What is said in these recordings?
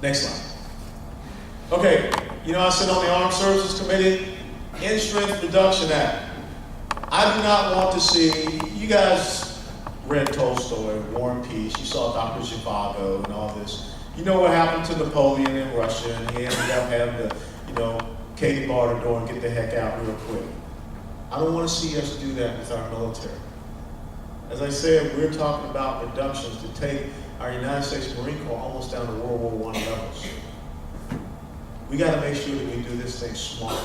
Next slide. Okay, you know I sit on the Armed Services Committee, In-Strength Reduction Act. I do not want to see, you guys read Tolstoy, War and Peace, you saw Dr. Zhivago and all this. You know what happened to Napoleon in Russia, and he ended up having to, Katie bar the door and get the heck out real quick. I don't want to see us do that with our military. As I said, we're talking about reductions to take our United States Marine Corps almost down to World War I levels. We got to make sure that we do this thing smart.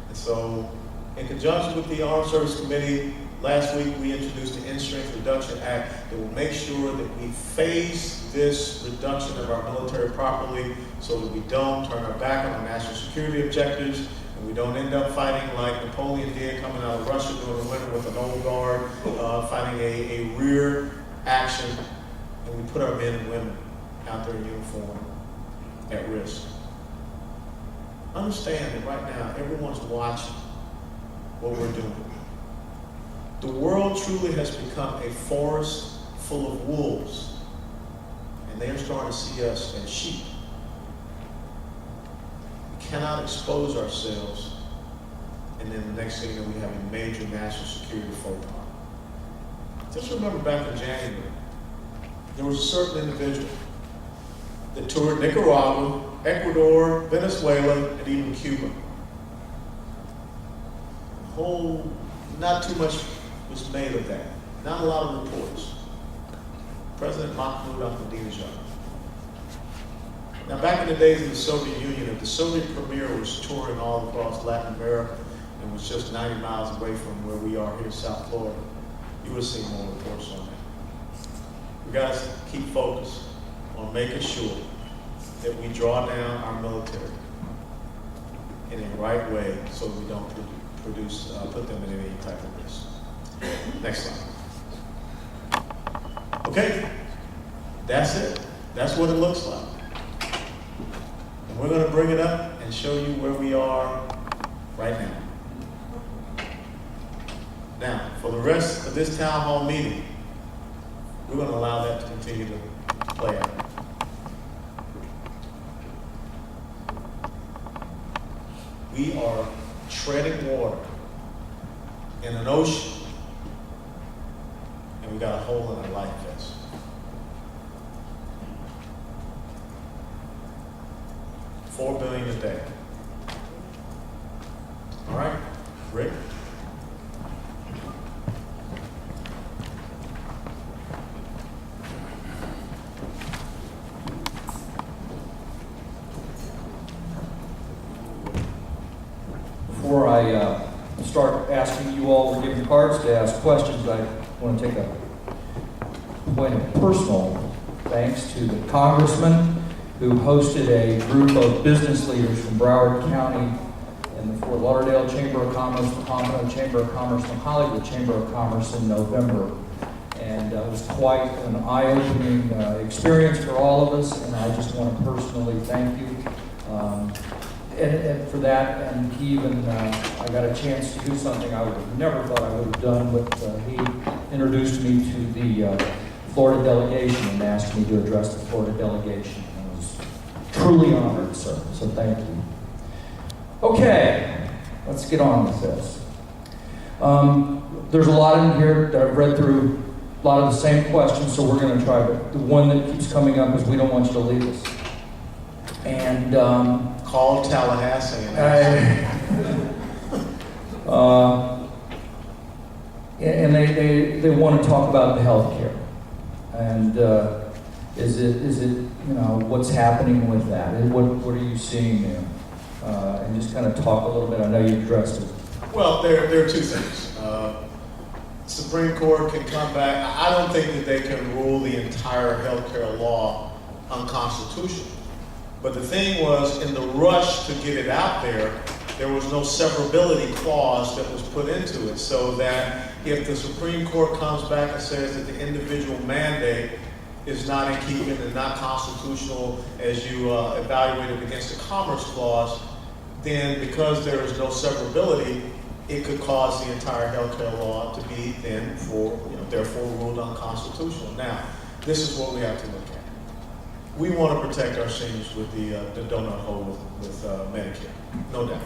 And so, in conjunction with the Armed Services Committee, last week we introduced the In-Strength Reduction Act that will make sure that we phase this reduction of our military properly so that we don't turn our back on our national security objectives and we don't end up fighting like Napoleon did coming out of Russia during the winter with an old guard, fighting a rear action, and we put our men and women out there in uniform at risk. Understand that right now everyone's watching what we're doing. The world truly has become a forest full of wolves, and they are starting to see us as sheep. We cannot expose ourselves, and then the next thing that we have a major national security faux pas. Just remember back in January, there was a certain individual that toured Nicaragua, Ecuador, Venezuela, and even Cuba. Not too much was made of that. Not a lot of reports. President Mahmoud Ahmadinejad. Now, back in the days of the Soviet Union, if the Soviet premier was touring all across Latin America and was just 90 miles away from where we are here in South Florida, you would have seen more reports on that. We got to keep focused on making sure that we draw down our military in a right way so that we don't put them in any type of risk. Next slide. Okay, that's it. That's what it looks like. And we're going to bring it up and show you where we are right now. Now, for the rest of this town hall meeting, we're going to allow that to continue to play out. We are treading water in an ocean, and we got a hole in our life vest. $4 billion a day. All right, Rick? Before I start asking you all, we're given cards to ask questions, I want to take a point of personal thanks to the Congressman who hosted a group of business leaders from Broward County and the Fort Lauderdale Chamber of Commerce, the Pompano Chamber of Commerce, and the Hollywood Chamber of Commerce in November. And it was quite an eye-opening experience for all of us, and I just want to personally thank you. And for that, and he even, I got a chance to do something I would have never thought I would have done, but he introduced me to the Florida delegation and asked me to address the Florida delegation. I was truly honored, sir, so thank you. Okay, let's get on with this. There's a lot in here that I've read through, a lot of the same questions, so we're going to try, but the one that keeps coming up is we don't want you to leave us. And Call Tallahassee and and they want to talk about the health care. And is it what's happening with that? And what are you seeing there? And just kind of talk a little bit. I know you addressed it. Well, there are two things. Supreme Court can come back. I don't think that they can rule the entire health care law unconstitutional. But the thing was, in the rush to get it out there was no severability clause that was put into it, so that if the Supreme Court comes back and says that the individual mandate is not in keeping and not constitutional as you evaluate it against the Commerce Clause, then because there is no severability, it could cause the entire health care law to be therefore ruled unconstitutional. Now, this is what we have to look at. we want to protect our seniors with the donut hole with Medicare, no doubt.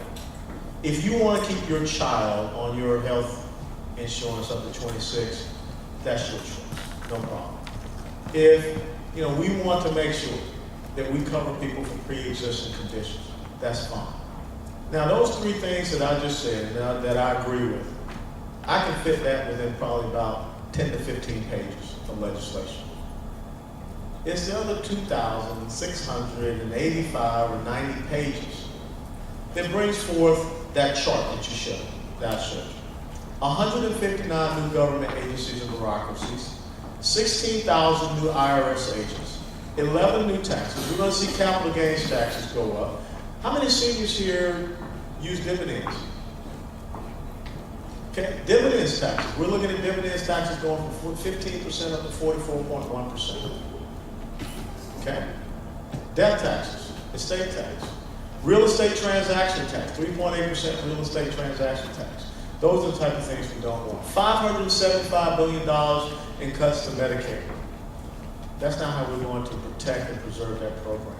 If you want to keep your child on your health insurance up to 26, that's your choice, no problem. If, we want to make sure that we cover people for pre-existing conditions, that's fine. Now, those three things that I just said, that I agree with, I can fit that within probably about 10 to 15 pages of legislation. It's the other 2,685 or 90 pages that brings forth that chart that you showed, that showed you. 159 new government agencies and bureaucracies, 16,000 new IRS agents, 11 new taxes. We're going to see capital gains taxes go up. How many seniors here use dividends? Okay, dividends taxes. We're looking at dividends taxes going from 15% up to 44.1%. Okay? Death taxes, estate tax, real estate transaction tax, 3.8% real estate transaction tax. Those are the type of things we don't want. $575 billion in cuts to Medicare. That's not how we're going to protect and preserve that program.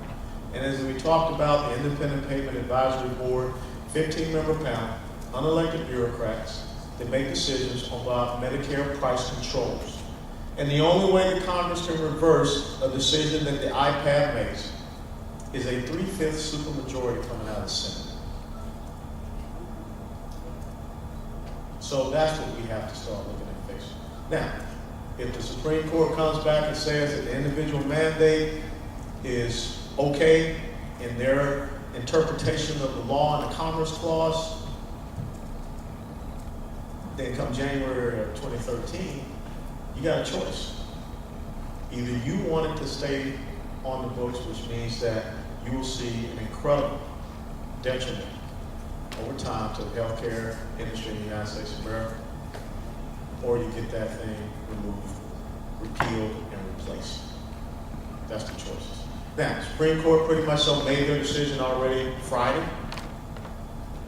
And as we talked about, the Independent Payment Advisory Board, 15-member panel, unelected bureaucrats that make decisions about Medicare price controls. And the only way that Congress can reverse a decision that the IPAD makes is a 3/5 supermajority coming out of the Senate. So that's what we have to start looking at fixing. Now, if the Supreme Court comes back and says that the individual mandate is okay in their interpretation of the law and the Commerce Clause, then come January of 2013, you got a choice. Either you want it to stay on the books, which means that you will see an incredible detriment over time to the healthcare industry in the United States of America, or you get that thing removed, repealed, and replaced. That's the choices. Now, the Supreme Court pretty much so made their decision already Friday.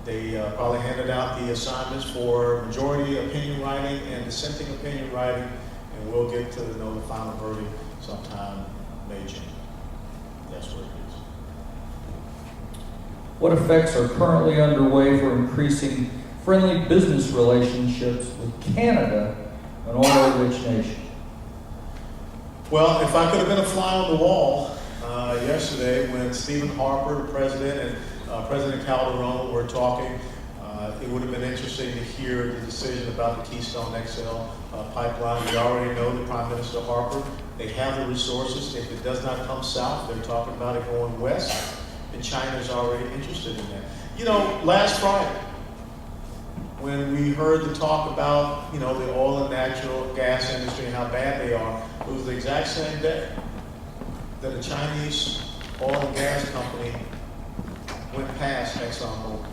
They probably handed out the assignments for majority opinion writing and dissenting opinion writing, and we'll get to know the final verdict sometime May, June. That's what it is. What effects are currently underway for increasing friendly business relationships with Canada, an oil-rich nation? Well, if I could have been a fly on the wall yesterday when Stephen Harper, the president, and President Calderon were talking, it would have been interesting to hear the decision about the Keystone XL pipeline. We already know that Prime Minister Harper, they have the resources. If it does not come south, they're talking about it going west, and China is already interested in that. Last Friday, when we heard the talk about, the oil and natural gas industry and how bad they are, it was the exact same day that a Chinese oil and gas company went past ExxonMobil.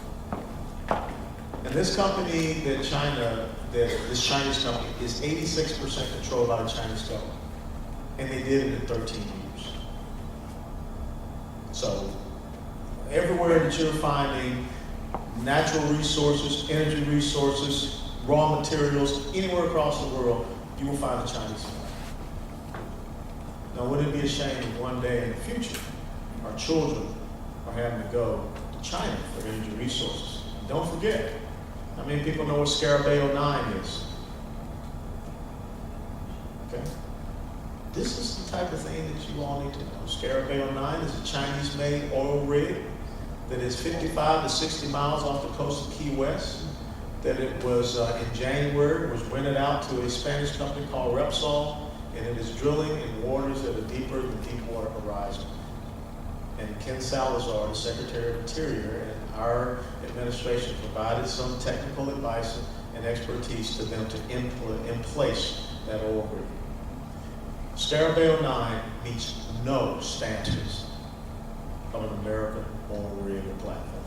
And this company this Chinese company is 86% controlled by the Chinese government. And they did it in 13 years. So everywhere that you're finding natural resources, energy resources, raw materials, anywhere across the world, you will find a Chinese flag. Now, wouldn't it be a shame if one day in the future, our children are having to go to China for energy resources? Don't forget, how many people know what Scarabeo 9 is? Okay? This is the type of thing that you all need to know. Scarabeo 9 is a Chinese-made oil rig that is 55 to 60 miles off the coast of Key West. That it was, in January, was rented out to a Spanish company called Repsol, and it is drilling in waters that are deeper than Deepwater Horizon. And Ken Salazar, the Secretary of Interior, and our administration provided some technical advice and expertise to them to place that oil rig. Scarabeo 9 meets no standards of an American oil rig or platform.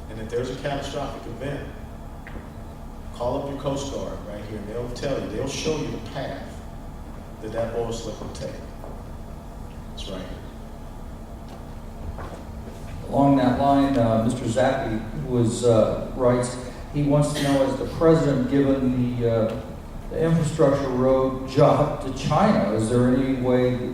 And if there's a catastrophic event, call up your Coast Guard right here, and they'll tell you, they'll show you the path that oil slip will take. It's right here. Along that line, Mr. Zappi writes, he wants to know, has the president given the infrastructure road job to China? Is there any way